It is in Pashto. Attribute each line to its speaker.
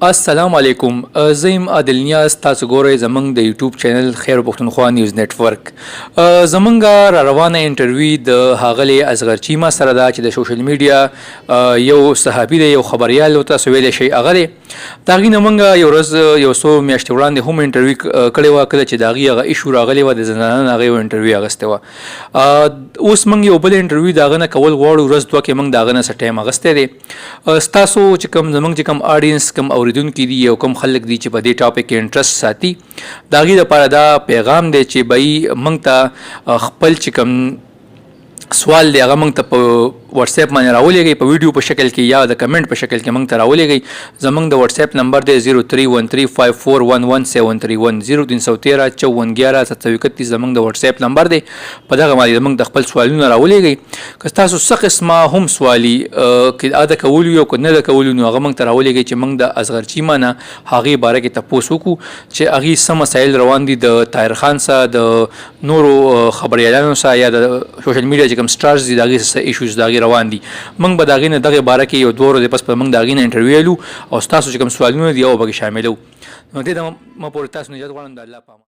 Speaker 1: السلام علیکم. زیم عادل نیاز. تاسو ګورئ زمونږ د یوټیوب چینل خیر پښتونخوا نیوز نیټورک. زمونږ را روانه انټرویو د ښاغلي اصغر چیمه سره ده چې د سوشل میډیا یو صحافي دی، یو خبریال تاسو ویلی شئ هغه دی. د هغې نه موږ یو ورځ یو څو میاشتې وړاندې هم انټرویو کړې وه، کله چې د هغې هغه ایشو راغلې وه د زندانه نه هغه یو انټرویو اخیستې وه. اوس موږ یو بل انټرویو د هغه نه کول غواړو، ورځ دوه کې موږ د هغه نه څه ټایم اخیستی دی. ستاسو چې کوم زموږ چې کوم آډینس کوم اوریدونکي دي او کوم خلک دي چې په دې ټاپک کې انټرست ساتي، د هغې دپاره دا پیغام دی چې بهی موږ ته خپل چې کوم سوال دی هغه موږ ته په واتساپ باندې راولېږئ، په ویډیو په شکل کې یا د کمنټ په شکل کې موږ ته راولېږئ. زموږ د واتساپ نمبر دی 031354117131 0313541171 زموږ د واتساپ نمبر دی. په دغه باندې زموږ د خپل سوالونه راولېږئ. که تاسو څه قسمه هم سوالي که د کولو یو که نه د کولو نو هغه موږ ته راولېږئ چې موږ د اصغر چیمه نه هغې باره کې تپوس وکړو چې هغې څه مسایل روان دي د طاهر خان سره، د نورو خبریالانو سره یا د سوشل میډیا چې کوم سټارز دي د هغې څه ایشوز د هغې روان دي. موږ به د هغې نه دغې باره کې یو دوه ورځې پس به موږ د هغې نه انټرویو ویلو او ستاسو چې کوم سوالونه دي هغه به پکې شاملو. نو دې ته مه پورې تاسو نه اجازه غواړم. د الله په امان.